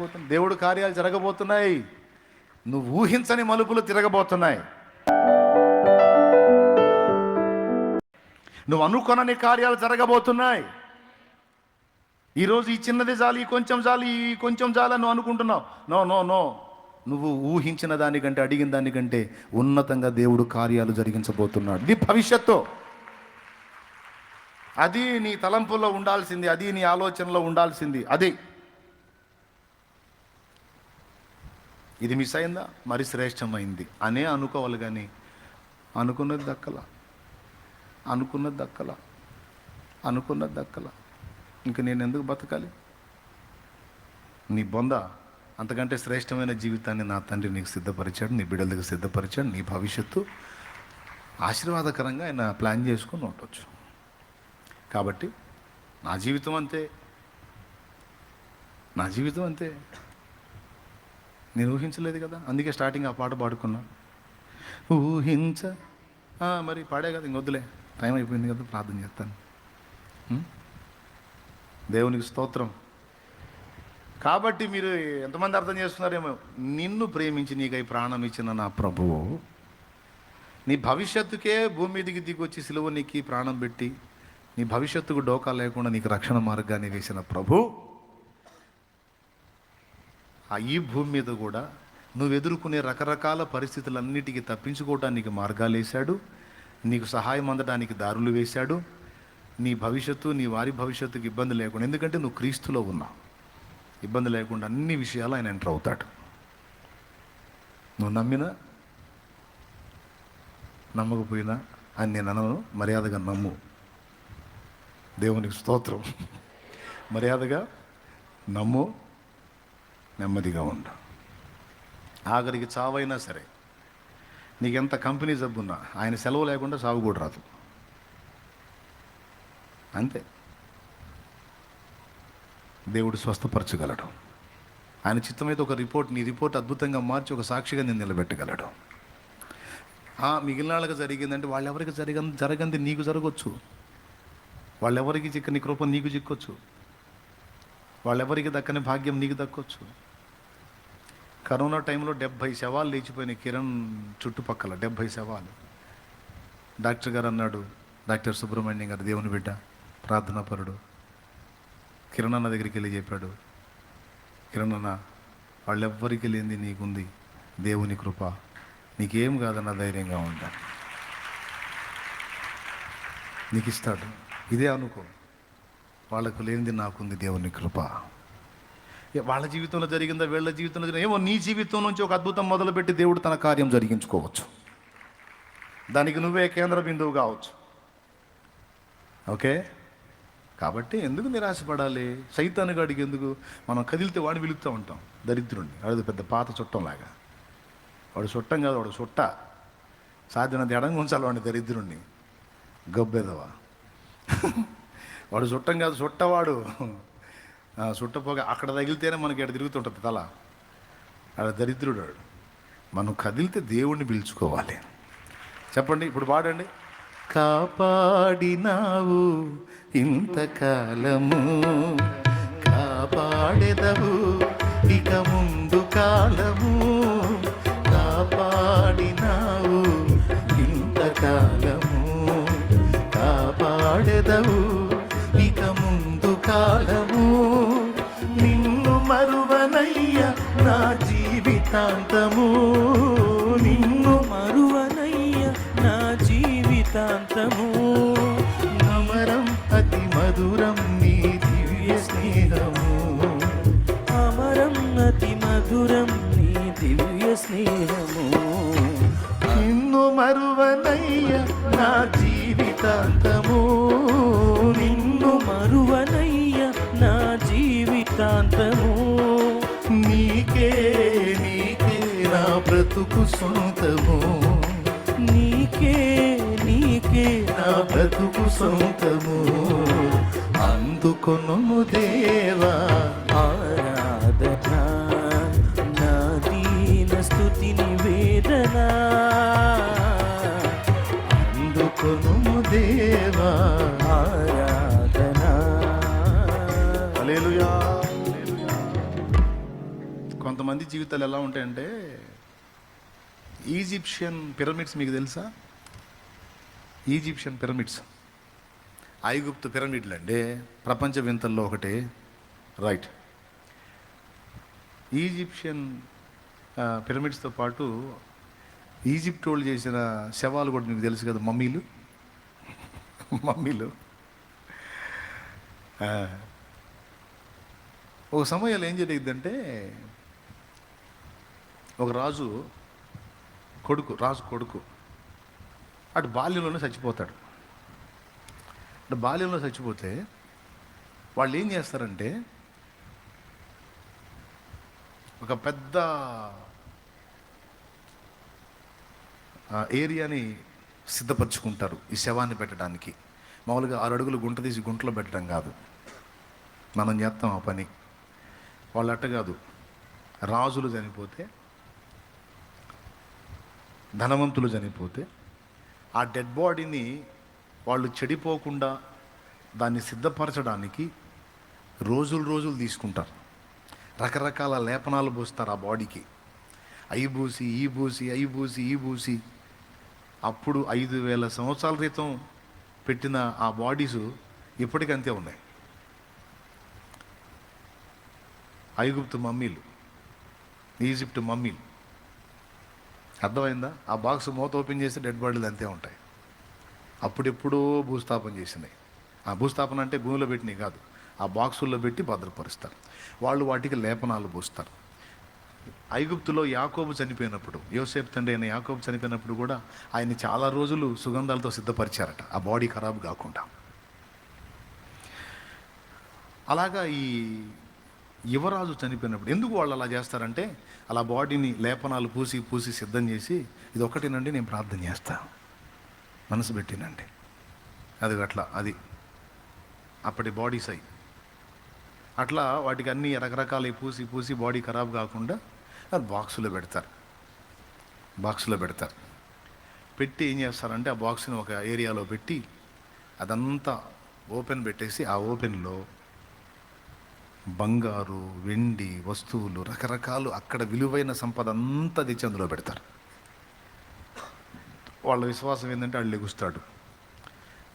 జరగబోతున్నాయి, దేవుడు కార్యాలు జరగబోతున్నాయి. నువ్వు ఊహించని మలుపులు తిరగబోతున్నాయి. నువ్వు అనుకొనని కార్యాలు జరగబోతున్నాయి. ఈరోజు ఈ చిన్నది చాలు, ఈ కొంచెం చాలు, ఈ కొంచెం చాలు నువ్వు అనుకుంటున్నావు. నో నో నో, నువ్వు ఊహించిన దానికంటే, అడిగిన దానికంటే ఉన్నతంగా దేవుడు కార్యాలు జరిగించబోతున్నాడు. ఇది భవిష్యత్తు. అది నీ తలంపుల్లో ఉండాల్సింది, అది నీ ఆలోచనలో ఉండాల్సింది. అది ఇది మిస్ అయిందా, మరి శ్రేష్టమైంది అనే అనుకోవాలి. కానీ అనుకున్నది దక్కల. ఇంక నేను ఎందుకు బతకాలి? నీ బొంద. అంతకంటే శ్రేష్టమైన జీవితాన్ని నా తండ్రి నీకు సిద్ధపరిచాడు, నీ బిడ్డల దగ్గర సిద్ధపరిచాడు. నీ భవిష్యత్తు ఆశీర్వాదకరంగా ఆయన ప్లాన్ చేసుకొని ఉండొచ్చు. కాబట్టి నా జీవితం అంతే. నేను ఊహించలేదు కదా, అందుకే స్టార్టింగ్ ఆ పాట పాడుకున్నా. మరి పాడే కదా, ఇంకొద్దులే, టైం అయిపోయింది కదా, ప్రార్థన చేస్తాను. దేవునికి స్తోత్రం. కాబట్టి మీరు ఎంతమంది అర్థం చేస్తున్నారేమో, నిన్ను ప్రేమించి నీకై ప్రాణం ఇచ్చిన నా ప్రభువు, నీ భవిష్యత్తుకే భూమి మీదికి దిగొచ్చి సిలువ నీకు ప్రాణం పెట్టి నీ భవిష్యత్తుకు డోకా లేకుండా నీకు రక్షణ మార్గాన్ని వేసిన ప్రభు, ఈ భూమి మీద కూడా నువ్వు ఎదుర్కొనే రకరకాల పరిస్థితులన్నిటికీ తప్పించుకోవడానికి మార్గాలు వేశాడు, నీకు సహాయం అందడానికి దారులు వేశాడు. నీ భవిష్యత్తు, నీ వారి భవిష్యత్తుకి ఇబ్బంది లేకుండా, ఎందుకంటే నువ్వు క్రీస్తులో ఉన్నావు. ఇబ్బంది లేకుండా అన్ని విషయాలు ఆయన ఎంటర్ అవుతాడు. నువ్వు నమ్మినా నమ్మకపోయినా అని నేను అనను, మర్యాదగా నమ్ము. దేవునికి స్తోత్రం. మర్యాదగా నమ్ము, నెమ్మదిగా ఉండు. ఆఖరికి చావైనా సరే, నీకెంత కంపెనీ జబ్బున్నా ఆయన సెలవు లేకుండా చావు కూడా రాదు. అంతే. దేవుడు స్వస్థపరచగలడు. ఆయన చిత్తమైతే ఒక రిపోర్ట్, నీ రిపోర్ట్ అద్భుతంగా మార్చి ఒక సాక్షిగా నేను నిలబెట్టగలడు. మిగిలిన వాళ్ళకి జరిగిందంటే వాళ్ళెవరికి జరగంది నీకు జరగవచ్చు. వాళ్ళెవరికి చిక్కని కృప నీకు చిక్కొచ్చు. వాళ్ళెవరికి దక్కని భాగ్యం నీకు దక్కొచ్చు. కరోనా టైంలో 70 శవాలు లేచిపోయినాయి కిరణ్ చుట్టుపక్కల, 70 శవాలు. డాక్టర్ గారు అన్నాడు, డాక్టర్ సుబ్రహ్మణ్యం గారు, దేవుని బిడ్డ, ప్రార్థనాపరుడు, కిరణ్ అన్న దగ్గరికి వెళ్ళి చెప్పాడు, కిరణ్ అన్న, వాళ్ళెవ్వరికి లేనిది నీకుంది, దేవుని కృప, నీకేం కాదన్న ధైర్యంగా ఉంటా, నీకు ఇస్తాడు. ఇదే అనుకో, వాళ్ళకు లేనిది నాకుంది, దేవుని కృప. వాళ్ళ జీవితంలో జరిగిందా, వీళ్ళ జీవితంలో జరిగిందా ఏమో, నీ జీవితం నుంచి ఒక అద్భుతం మొదలుపెట్టి దేవుడు తన కార్యం జరిగించుకోవచ్చు. దానికి నువ్వే కేంద్ర బిందువు కావచ్చు. ఓకే. కాబట్టి ఎందుకు నిరాశపడాలి? సైతాను గాడికి ఎందుకు? మనం కదిలితే వాడిని పిలుస్తూ ఉంటాం, దరిద్రుడిని. వాడు పెద్ద పాత చుట్టంలాగా. వాడు చుట్టం కాదు, వాడు చుట్ట. సాధ్యమైనంత ఎడంగా ఉంచాలి వాడిని, దరిద్రుడిని, గబ్బెదవా. వాడు చుట్టం కాదు, చుట్టవాడు. చుట్టపోగా అక్కడ తగిలితేనే మనకి ఎక్కడ తిరుగుతుంటుంది తల. ఆడ దరిద్రుడు. మనం కదిలితే దేవుణ్ణి పిలుచుకోవాలి. చెప్పండి, ఇప్పుడు పాడండి. కాపాడినావు ఇంతకాలము, కాపాడెదవు ఇక ముందు కాలము. కాపాడినావు ఇంతకాలము, కాపాడెదవు ఇక ముందు కాలము. నిన్ను మరువనయ్య నా జీవితాంతము, నిన్ను మరువనయ్య నా జీవితాంతము. అమరం అతి మధురం నీ దివ్య స్నేహము, అమరం అతి మధురం నీ దివ్య స్నేహము. నిన్ను మరువనయ్య నా జీవితాంతము, నిన్ను మరువనయ్య నా జీవితాంతము. నీకే నీకే నా బ్రతుకు సొంతము, నీకే నీకే నా బ్రతుకు సొంతము. అందుకొనుము దేవా ఆరాధన, నా దీన స్తుతి నివేదన. అందుకొనుము దేవా ఆరాధన. హల్లెలూయా. కొంతమంది జీవితాలు ఎలా ఉంటాయంటే, ఈజిప్షియన్ పిరమిడ్స్ మీకు తెలుసా? ఈజిప్షియన్ పిరమిడ్స్, ఐగుప్తు పిరమిడ్లు అండి, ప్రపంచ వింతల్లో ఒకటి. రైట్. ఈజిప్షియన్ పిరమిడ్స్తో పాటు ఈజిప్ట్ వాళ్ళు చేసిన శవాలు కూడా మీకు తెలుసు కదా, మమ్మీలు. మమ్మీలు ఒక సమయంలో ఏం జరిగిందంటే, ఒక రాజు కొడుకు అటు బాల్యంలోనే చచ్చిపోతాడు. అటు బాల్యంలో చచ్చిపోతే వాళ్ళు ఏం చేస్తారంటే, ఒక పెద్ద ఏరియాని సిద్ధపరచుకుంటారు ఈ శవాన్ని పెట్టడానికి. మామూలుగా 6 అడుగులు గుంట తీసి గుంటలో పెట్టడం కాదు, మనం చేస్తాం ఆ పని. వాళ్ళు అట్ట కాదు. రాజులు చనిపోతే, ధనవంతులు చనిపోతే ఆ డెడ్ బాడీని వాళ్ళు చెడిపోకుండా దాన్ని సిద్ధపరచడానికి రోజులు తీసుకుంటారు. రకరకాల లేపనాలు పూస్తారు ఆ బాడీకి. అయి పూసి అప్పుడు 5000 సంవత్సరాల క్రితం పెట్టిన ఆ బాడీసు ఇప్పటికంతే ఉన్నాయి. ఐగుప్తు మమ్మీలు, ఈజిప్ట్ మమ్మీలు. అర్థమైందా? ఆ బాక్స్ మూత ఓపెన్ చేస్తే డెడ్ బాడీలు అంతే ఉంటాయి. అప్పుడెప్పుడో భూస్థాపన చేసినాయి. ఆ భూస్థాపన అంటే భూమిలో పెట్టినవి కాదు, ఆ బాక్సుల్లో పెట్టి భద్రపరుస్తారు. వాళ్ళు వాటికి లేపనాలు పూస్తారు. ఐగుప్తులో యాకోబు చనిపోయినప్పుడు, యోసేపు తండ్రి అయిన యాకోబు చనిపోయినప్పుడు కూడా ఆయన చాలా రోజులు సుగంధాలతో సిద్ధపరిచారట, ఆ బాడీ ఖరాబ్ కాకుండా. అలాగా ఈ యువరాజు చనిపోయినప్పుడు ఎందుకు వాళ్ళు అలా చేస్తారంటే, అలా బాడీని లేపనాలు పూసి సిద్ధం చేసి, ఇది ఒకటేనండి నేను ప్రార్థన చేస్తా, మనసు పెట్టినండి, అది అట్లా, అది అప్పటి బాడీస్ అయి అట్లా వాటికి అన్ని రకరకాల పూసి బాడీ ఖరాబ్ కాకుండా బాక్సులో పెడతారు. పెట్టి ఏం చేస్తారంటే, ఆ బాక్స్ని ఒక ఏరియాలో పెట్టి అదంతా ఓపెన్ పెట్టేసి, ఆ ఓపెన్లో బంగారు, వెండి వస్తువులు, రకరకాలు అక్కడ విలువైన సంపద అంతా తెచ్చి అందులో పెడతారు. వాళ్ళ విశ్వాసం ఏంటంటే, వాళ్ళు లెగుస్తాడు,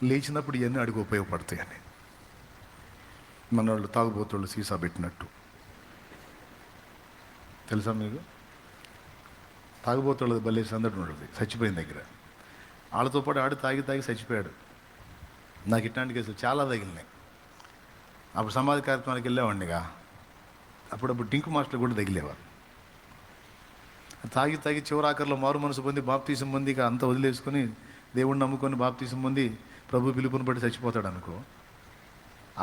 లేచినప్పుడు ఇవన్నీ అడిగి ఉపయోగపడతాయని. మన వాళ్ళు తాగుబోతుళ్ళు సీసా పెట్టినట్టు తెలుసా మీకు? తాగుబోతుళ్ళది భలే సందడి ఉంటుంది. చచ్చిపోయిన దగ్గర వాళ్ళతో పాటు ఆడు తాగి చచ్చిపోయాడు. నాకు ఇట్లాంటి కేసులు చాలా తగిలినాయి. అప్పుడు సమాధి కార్యక్రమానికి వెళ్ళేవాడినిగా, అప్పుడప్పుడు డింకు మాస్టర్లు కూడా తగిలేవారు. తాగి చివరాఖరిలో మారు మనసు పొంది బాప్తీసం పొంది ఇక అంతా వదిలేసుకొని దేవుణ్ణి నమ్ముకొని బాప్తీసం పొంది ప్రభు పిలుపుని బట్టి చచ్చిపోతాడు అనుకో.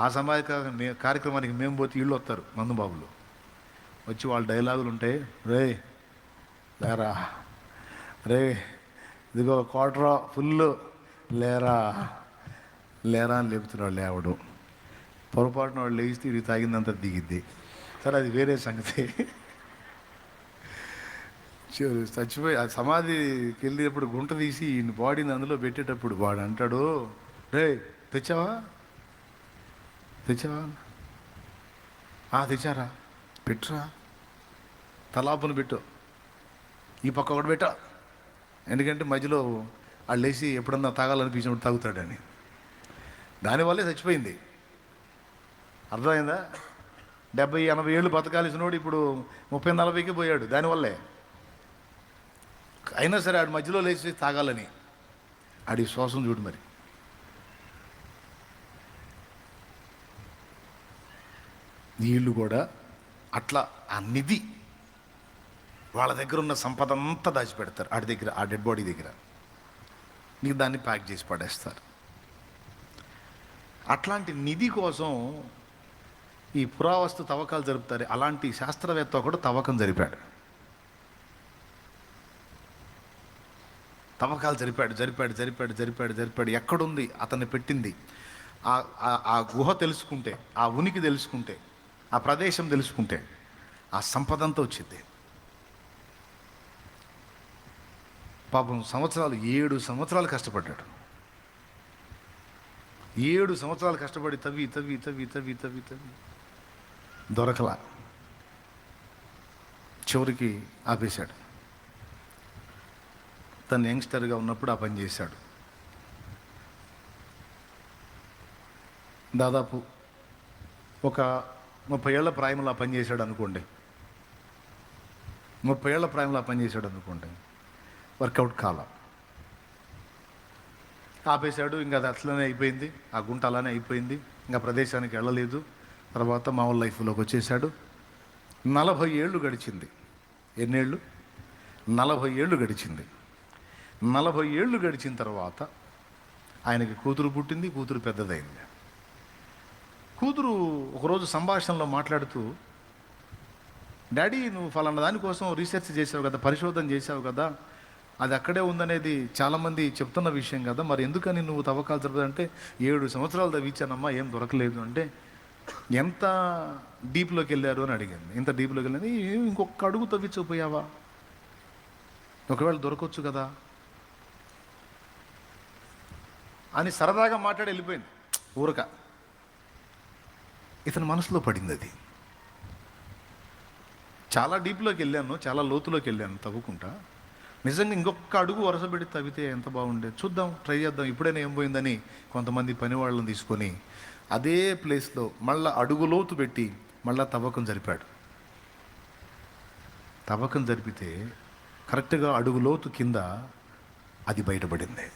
ఆ సమాధి కార్యక్రమానికి మేము పోతే వీళ్ళు వస్తారు, మందు బాబులు వచ్చి వాళ్ళ డైలాగులు ఉంటాయి. లేరా, ఇదిగో క్వార్టరా ఫుల్, లేరా అని లేపుతున్నాడు. లేవడు, పొరపాటున వాళ్ళు లేస్తే ఇది తాగిందంతా దిగిద్ది. సరే, అది వేరే సంగతి. చచ్చిపోయి ఆ సమాధికి వెళ్ళేటప్పుడు గుంట తీసి బాడీని అందులో పెట్టేటప్పుడు వాడు అంటాడు, తెచ్చావా తెచ్చారా, పెట్టురా, తలాపును పెట్టు, ఈ పక్క ఒకటి పెట్టా. ఎందుకంటే మధ్యలో వాళ్ళు లేచి ఎప్పుడన్నా తాగాలనిపించినప్పుడు తాగుతాడని. దానివల్లే చచ్చిపోయింది. అర్థమైందా? 70-80 ఏళ్ళు బతకాల్సినోడు ఇప్పుడు 30-40కి పోయాడు దానివల్లే. అయినా సరే ఆడు మధ్యలో లేచి తాగాలని, ఆడి శ్వాసం చూడు. మరి వీళ్ళు కూడా అట్లా ఆ నిధి, వాళ్ళ దగ్గర ఉన్న సంపద అంతా దాచిపెడతారు ఆడి దగ్గర, ఆ డెడ్ బాడీ దగ్గర. నీకు దాన్ని ప్యాక్ చేసి పడేస్తారు. అట్లాంటి నిధి కోసం ఈ పురావస్తు తవ్వకాలు జరుపుతారు. అలాంటి శాస్త్రవేత్త ఒకడు తవ్వకం జరిపాడు. జరిపాడు. ఎక్కడుంది అతన్ని పెట్టింది? ఆ గుహ తెలుసుకుంటే, ఆ ఉనికి తెలుసుకుంటే, ఆ ప్రదేశం తెలుసుకుంటే ఆ సంపద అంతా వచ్చింది. పాపం 7 సంవత్సరాలు కష్టపడ్డాడు. 7 సంవత్సరాలు కష్టపడి తవ్వి దొరకలా. చివరికి ఆపేశాడు. తను యంగ్స్టర్గా ఉన్నప్పుడు ఆ పని చేశాడు. దాదాపు ఒక 30 ఏళ్ల ప్రాయంలో ఆ పని చేశాడు అనుకోండి. 30 ఏళ్ల ప్రాయంలో ఆ పని చేశాడు అనుకోండి. వర్కౌట్ కాలం ఆపేశాడు. ఇంకా అది అట్లనే అయిపోయింది. ఆ గుంట అలానే అయిపోయింది. ఇంకా ప్రదేశానికి వెళ్ళలేదు. తర్వాత మామూలు లైఫ్లోకి వచ్చేసాడు. 40 ఏళ్ళు గడిచింది. ఎన్నేళ్ళు? 40 ఏళ్ళు గడిచింది. 40 ఏళ్ళు గడిచిన తర్వాత ఆయనకి కూతురు పుట్టింది. కూతురు పెద్దదైంది. కూతురు ఒకరోజు సంభాషణలో మాట్లాడుతూ, డాడీ నువ్వు ఫలానా దానికోసం రీసెర్చ్ చేసావు కదా, పరిశోధన చేసావు కదా, అది అక్కడే ఉందనేది చాలామంది చెప్తున్న విషయం కదా, మరి ఎందుకని నువ్వు తవ్వకాలు జరపదంటే 7 సంవత్సరాలు తవ్వించానమ్మా, ఏం దొరకలేదు అంటే, ఎంత డీప్లోకి వెళ్ళారు అని అడిగాను. ఎంత డీప్లోకి వెళ్ళాను? ఇంకొక అడుగు తవ్వించకపోయావా, ఒకవేళ దొరకవచ్చు కదా అని సరదాగా మాట్లాడి వెళ్ళిపోయింది ఊరక. ఇతని మనసులో పడింది అది. చాలా డీప్లోకి వెళ్ళాను, చాలా లోతులోకి వెళ్ళాను తవ్వుకుంటా. నిజంగా ఇంకొక అడుగు వరుస పెట్టి తవ్వితే ఎంత బాగుండేది, చూద్దాం, ట్రై చేద్దాం, ఇప్పుడైనా ఏం పోయిందని కొంతమంది పని వాళ్ళని తీసుకొని అదే ప్లేస్లో మళ్ళీ అడుగు లోతు పెట్టి మళ్ళీ తవ్వకం జరిపాడు. తవ్వకం జరిపితే కరెక్ట్గా అడుగు లోతు కింద అది బయటపడింది.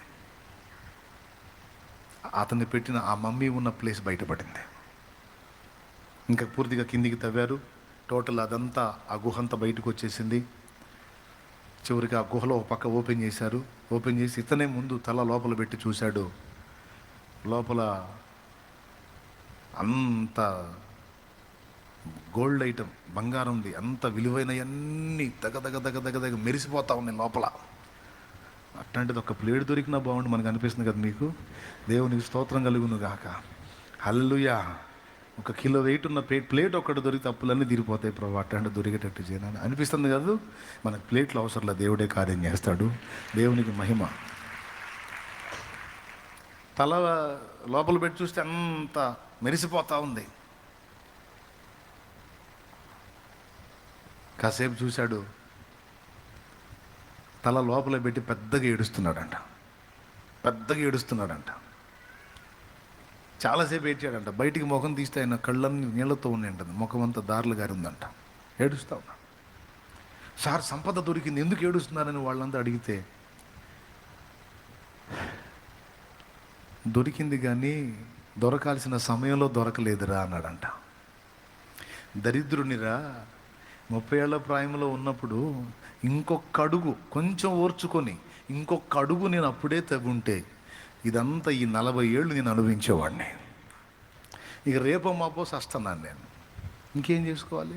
అతన్ని పెట్టిన ఆ మమ్మీ ఉన్న ప్లేస్ బయటపడింది. ఇంకా పూర్తిగా కిందికి తవ్వారు. టోటల్ అదంతా ఆ గుహంతా బయటకు వచ్చేసింది. చివరికి ఆ గుహలో ఒక పక్క ఓపెన్ చేశారు. ఓపెన్ చేసి ఇతనే ముందు తల లోపల పెట్టి చూశాడు. లోపల అంత గోల్డ్ ఐటమ్, బంగారంది, అంత విలువైనవన్నీ దగ దగ దగ దగ దగ మెరిసిపోతా ఉన్నాయి లోపల. అట్లాంటిది ఒక ప్లేట్ దొరికినా బాగుండి మనకు అనిపిస్తుంది కదా. మీకు దేవునికి స్తోత్రం కలుగును గాక. హల్లెలూయా. 1 కిలో వెయిట్ ఉన్న ప్లేట్ ఒక్కటి దొరికితే అప్పులన్నీ తీరిపోతాయి ప్రభు, అట్లాంటి దొరికేటట్టు చేయను అనిపిస్తుంది కదా. మనకు ప్లేట్లు అవసరంలా, దేవుడే కార్యం చేస్తాడు. దేవునికి మహిమ. తల లోపల పెట్టి చూస్తే అంత మెరిసిపోతూ ఉంది. కాసేపు చూశాడు. తల లోపల పెట్టి పెద్దగా ఏడుస్తున్నాడంట. చాలాసేపు ఏడ్చాడంట. బయటికి ముఖం తీస్తే ఆయన కళ్ళన్నీ నీళ్ళతో ఉన్నాయంట. ముఖం అంతా దారులు గారి ఉందంట. ఏడుస్తూ ఉన్నాడు. సార్ సంపద దొరికింది, ఎందుకు ఏడుస్తున్నారని వాళ్ళంతా అడిగితే, దొరికింది కానీ దొరకాల్సిన సమయంలో దొరకలేదురా అన్నాడంట. దరిద్రునిరా, 30 ఏళ్ల ప్రాయంలో ఉన్నప్పుడు ఇంకొక అడుగు కొంచెం ఓర్చుకొని ఇంకొక అడుగు నేను అప్పుడే తగ్గుంటే ఇదంతా ఈ 40 ఏళ్ళు నేను అనుభవించేవాడిని. ఇక రేపో మాపో సస్తున్నాను నేను, ఇంకేం చేసుకోవాలి,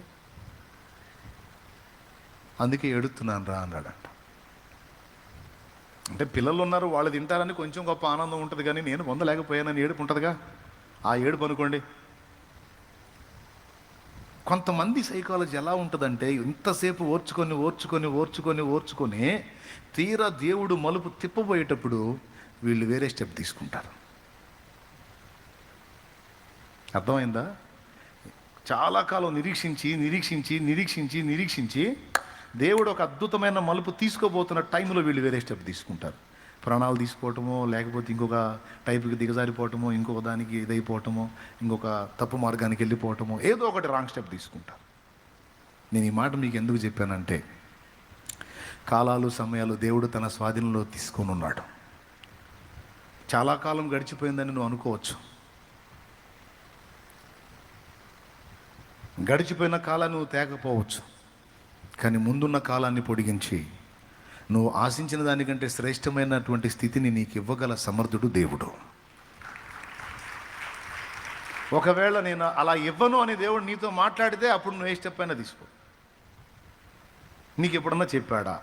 అందుకే ఏడుతున్నాను రా అన్నాడంట. అంటే పిల్లలు ఉన్నారు, వాళ్ళు తింటారని కొంచెం గొప్ప ఆనందం ఉంటుంది, కానీ నేను పొందలేకపోయానని ఏడుపు ఉంటుందిగా, ఆ ఏడుపు అనుకోండి. కొంతమంది సైకాలజీ ఎలా ఉంటుందంటే, ఇంతసేపు ఓర్చుకొని తీరా దేవుడు మలుపు తిప్పబోయేటప్పుడు వీళ్ళు వేరే స్టెప్ తీసుకుంటారు. అర్థమైందా? చాలా కాలం నిరీక్షించి దేవుడు ఒక అద్భుతమైన మలుపు తీసుకోబోతున్న టైంలో వీళ్ళు వేరే స్టెప్ తీసుకుంటారు. ప్రాణాలు తీసుకోవటమో, లేకపోతే ఇంకొక టైపుకి దిగజారిపోవటమో, ఇంకొక దానికి ఇదైపోవటమో, ఇంకొక తప్పు మార్గానికి వెళ్ళిపోవటమో, ఏదో ఒకటి రాంగ్ స్టెప్ తీసుకుంటారు. నేను ఈ మాట మీకు ఎందుకు చెప్పానంటే, కాలాలు సమయాలు దేవుడు తన స్వాధీనంలో తీసుకొని ఉన్నాడు. చాలా కాలం గడిచిపోయిందని నువ్వు అనుకోవచ్చు. గడిచిపోయిన కాలాన్ని నువ్వు తేకపోవచ్చు, కానీ ముందున్న కాలాన్ని పొడిగించి నువ్వు ఆశించిన దానికంటే శ్రేష్టమైనటువంటి స్థితిని నీకు ఇవ్వగల సమర్థుడు దేవుడు. ఒకవేళ నేను అలా ఇవ్వను అని దేవుడు నీతో మాట్లాడితే అప్పుడు నువ్వు ఏ స్టెప్ అయినా తీసుకో. నీకు ఎప్పుడన్నా చెప్పాడా,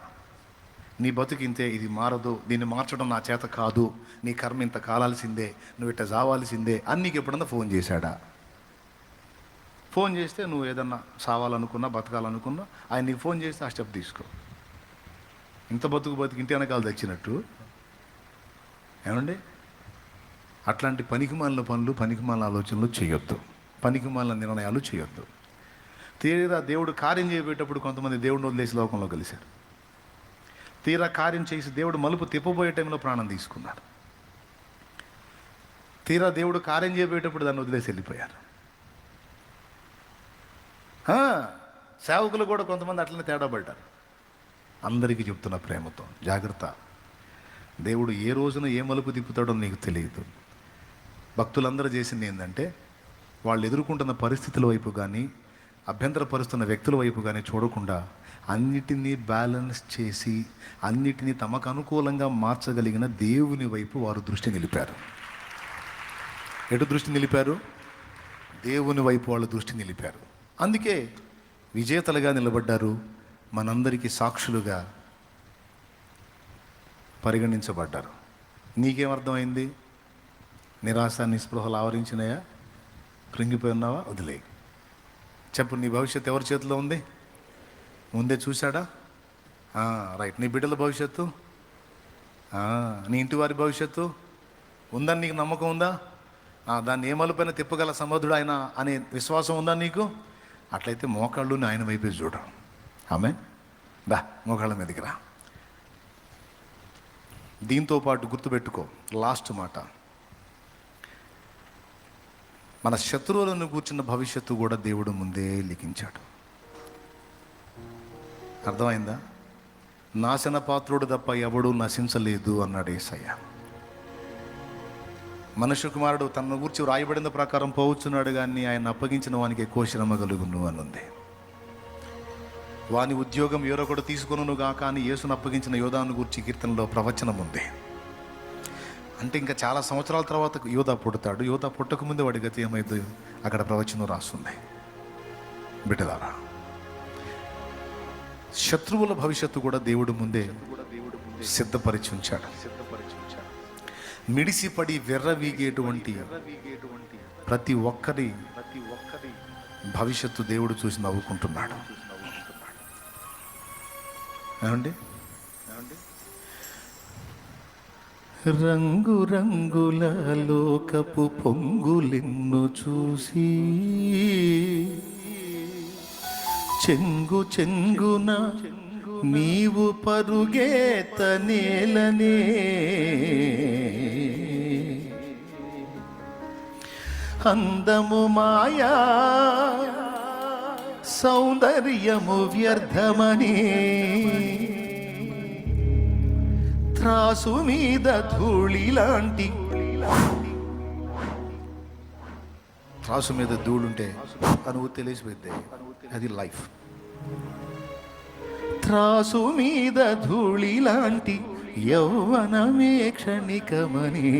నీ బతుకింతే, ఇది మారదు, దీన్ని మార్చడం నా చేత కాదు, నీ కర్మ ఇంత కాలాల్సిందే, నువ్వు ఇట్ట చావాల్సిందే అని నీకు ఎప్పుడన్నా ఫోన్ చేశాడా? ఫోన్ చేస్తే నువ్వు ఏదన్నా సావాలనుకున్నా, బతకాలనుకున్నా, ఆయన నీకు ఫోన్ చేస్తే ఆ స్టెప్ తీసుకో. ఇంత బతుకు ఇంటి వెనకాల తెచ్చినట్టు ఏమండి? అట్లాంటి పనికిమాలిన పనులు, పనికిమాలిన ఆలోచనలు చేయొద్దు, పనికిమాలిన నిర్ణయాలు చేయొద్దు. తీరా దేవుడు కార్యం చేయబోయేటప్పుడు కొంతమంది దేవుడిని వదిలేసి లోకంలో కలిశారు. తీరా కార్యం చేసి దేవుడు మలుపు తిప్పబోయే టైంలో ప్రాణం తీసుకున్నారు. తీరా దేవుడు కార్యం చేయబోయేటప్పుడు దాన్ని వదిలేసి వెళ్ళిపోయారు. సేవకులు కూడా కొంతమంది అట్లనే తేడా పడ్డారు. అందరికీ చెప్తున్న ప్రేమతో, జాగ్రత్త. దేవుడు ఏ రోజున ఏ మలుపు తిప్పుతాడో నీకు తెలియదు. భక్తులందరూ చేసింది ఏంటంటే, వాళ్ళు ఎదుర్కొంటున్న పరిస్థితుల వైపు కానీ అభ్యంతరపరుస్తున్న వ్యక్తుల వైపు కానీ చూడకుండా అన్నిటినీ బ్యాలెన్స్ చేసి అన్నిటినీ తమకు అనుకూలంగా మార్చగలిగిన దేవుని వైపు వారు దృష్టి నిలిపారు. ఎటు దృష్టి నిలిపారు? దేవుని వైపు వాళ్ళ దృష్టి నిలిపారు. అందుకే విజేతలుగా నిలబడ్డారు. మనందరికీ సాక్షులుగా పరిగణించబడ్డారు. నీకేమర్థమైంది? నిరాశ నిస్పృహలు ఆవరించినాయా? కృంగిపోయి ఉన్నావా? వదిలే. చెప్పు, నీ భవిష్యత్తు ఎవరి చేతిలో ఉంది? ముందే చూశాడా? రైట్. నీ బిడ్డల భవిష్యత్తు, నీ ఇంటి వారి భవిష్యత్తు ఉందని నీకు నమ్మకం ఉందా? దాన్ని ఏ మలుపైన తిప్పగల సమర్థుడు ఆయన అనే విశ్వాసం ఉందా నీకు? అట్లయితే మోకాళ్ళు ఆయన వైపే చూడ. ఆమెన్. దా, మోకాళ్ళ మీదకి రా. దీంతో పాటు గుర్తుపెట్టుకో, లాస్ట్ మాట, మన శత్రువులను కూర్చున్న భవిష్యత్తు కూడా దేవుడు ముందే లిఖించాడు. అర్థమైందా? నాశన పాత్రుడు తప్ప ఎవడు నశించలేదు అన్నాడు యేసయ్య. మనుష్య కుమారుడు తన గురించి వ్రాయబడిన ప్రకారం పోవచ్చున్నాడు, కానీ ఆయన అప్పగించిన వానికి ఎక్కువ శ్రమ కలుగును అని ఉంది. వాని ఉద్యోగం ఎవరొకడు తీసుకొనును గాక అని యేసును అప్పగించిన యోధాను గురించి కీర్తనలో ప్రవచనం ఉంది. అంటే ఇంకా చాలా సంవత్సరాల తర్వాత యోధా పుడతాడు. యోధా పుట్టకముందే వాడి గతి ఏమైంది అక్కడ ప్రవచనం రాస్తుంది. బిడ్డలారా, శత్రువుల భవిష్యత్తు కూడా దేవుడు ముందే సిద్ధపరిచి ఉంచాడు. మిడిసిపడి వెర్రవీగేటువంటి ప్రతి ఒక్కరి భవిష్యత్తు దేవుడు చూసి నవ్వుకుంటున్నాడు. ఏమండి? రంగు రంగుల లోకపు పొంగులిన్ను చూసి చెంగు చెంగున నీవు పరుగేత నేలనే, అందము మాయా సౌందర్యము వ్యర్థమని త్రాసు మీద ధూళి లాంటి, త్రాసు మీద ధూళుంటే అనువు తెలిసిపోయింది, అది లైఫ్. త్రాసు మీద ధూళి లాంటి యౌవనమే క్షణికమని,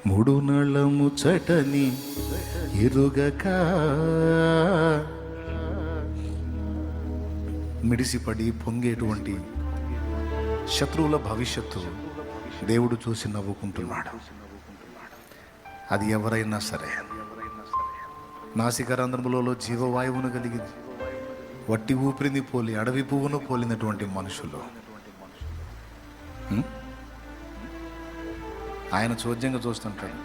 ముడు నళము చటని ఎరుగక మిడిసిపడి పొంగేటువంటి శత్రువుల భవిష్యత్తు దేవుడు చూసి నవ్వుకుంటున్నాడు. అది ఎవరైనా సరే. నాసికారంధ్రములలో జీవవాయువును కలిగి వట్టి ఊపిరిని పోలి అడవి పువ్వును పోలినటువంటి మనుషులు ఆయన చోద్యంగా చూస్తుంటాడు.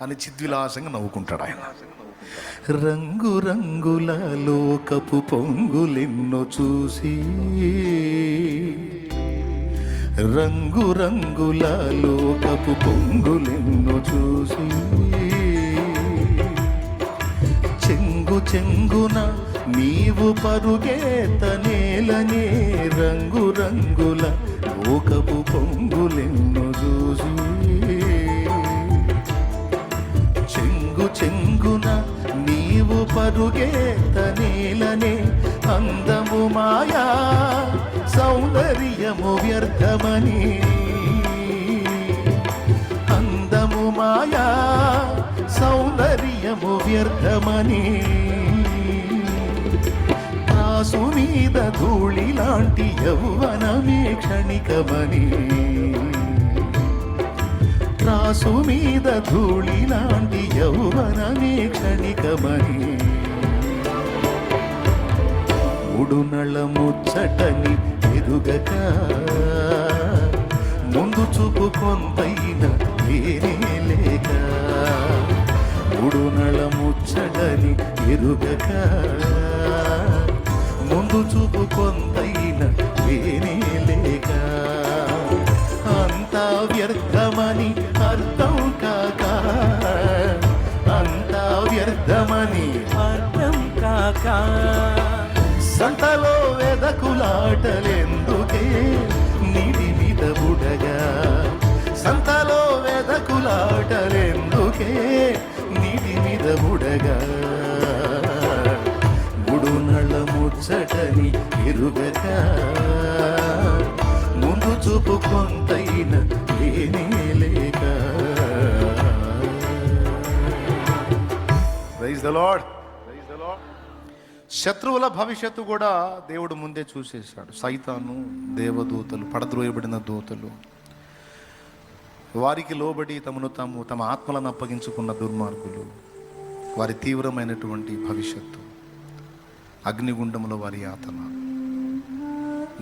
అని చిద్విలాసంగా నవ్వుకుంటాడు ఆయన. రంగు రంగుల లోకపు పొంగులెన్నో చూసి, రంగు రంగుల లోకపు పొంగులెన్నో చూసి, చెంగు చెంగున నీవు పరుగేత నేలనే, రంగు రంగుల లోకపు పొంగులెన్నో చూసి, చెంగు చెంగున నీవు పరుగేత నేలనే, అందము మాయా సౌందర్యము వ్యర్థమని, అందము మాయా సౌందర్యము వ్యర్థమని, త్రాసు మీద ధూళి లాంటి యౌవనమే క్షణికమని, త్రాసు మీద ధూళి లాంటి యౌవనమే క్షణికమని, ముడు నళముచ్చటని ఎరుగక ముందు చూపు కొంతైన లేనే లేక లేక ఉడునళ ముచ్చటని ఎరుగక ముందు చూపు కొంతైన లేనే లేక అంతా వ్యర్థమని అర్థం కాక అంతా వ్యర్థమని అర్థం కాక సంతలో వెదకులాటలెందుకే నీటి మీద బుడగా సంతలో వెదకులాటలెందుకే నీటి మీద బుడగా ఉడునళ్ళ ముచ్చటని ఎరుగక ముందు చూపు కొంతైన లేనే లేక. Praise the lord. శత్రువుల భవిష్యత్తు కూడా దేవుడు ముందే చూసేశాడు. సైతాను, దేవదూతలు, పడద్రోయబడిన దూతలు, వారికి లోబడి తమ ఆత్మలను అప్పగించుకున్న దుర్మార్గులు, వారి తీవ్రమైనటువంటి భవిష్యత్తు, అగ్నిగుండంలో వారి యాతన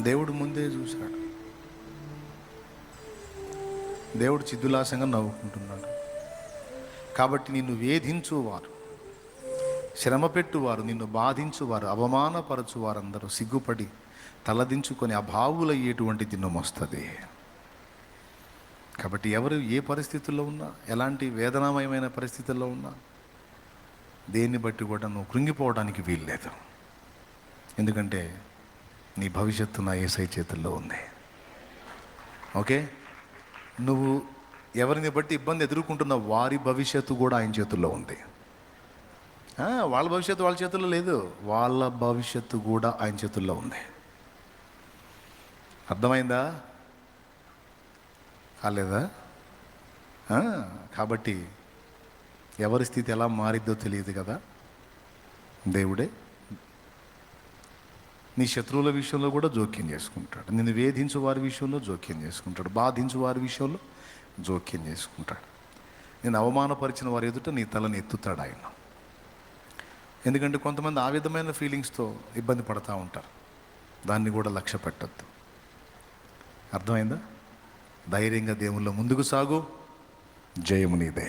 దేవుడు ముందే చూశాడు. దేవుడు చిద్దులాసంగా నవ్వుకుంటున్నాడు. కాబట్టి నిన్ను వేధించువారు, శ్రమ పెట్టువారు, నిన్ను బాధించువారు, అవమానపరచువారందరూ సిగ్గుపడి తలదించుకొని అభావులయ్యేటువంటి దినం వస్తుంది. కాబట్టి ఎవరు ఏ పరిస్థితుల్లో ఉన్నా, ఎలాంటి వేదనామయమైన పరిస్థితుల్లో ఉన్నా, దేన్ని బట్టి కూడా నువ్వు కృంగిపోవడానికి వీల్లేదు. ఎందుకంటే నీ భవిష్యత్తు నా యేసయ్య చేతుల్లో ఉంది. ఓకే, నువ్వు ఎవరిని బట్టి ఇబ్బంది ఎదుర్కొంటున్న వారి భవిష్యత్తు కూడా ఆయన చేతుల్లో ఉంది. వాళ్ళ భవిష్యత్తు వాళ్ళ చేతుల్లో లేదు, వాళ్ళ భవిష్యత్తు కూడా ఆయన చేతుల్లో ఉంది. అర్థమైందా? కాలేదా? కాబట్టి ఎవరి స్థితి ఎలా మారిద్దో తెలియదు కదా. దేవుడే నీ శత్రువుల విషయంలో కూడా జోక్యం చేసుకుంటాడు. నిన్ను వేధించు వారి విషయంలో జోక్యం చేసుకుంటాడు. బాధించు వారి విషయంలో జోక్యం చేసుకుంటాడు. నేను అవమానపరిచిన వారి ఎదుట నీ తలని ఎత్తుతాడు ఆయన. ఎందుకంటే కొంతమంది ఆ విధమైన ఫీలింగ్స్తో ఇబ్బంది పడుతూ ఉంటారు. దాన్ని కూడా లక్ష్య పెట్టద్దు. అర్థమైందా? ధైర్యంగా దేవుళ్ళో ముందుకు సాగు. జయము నీదే.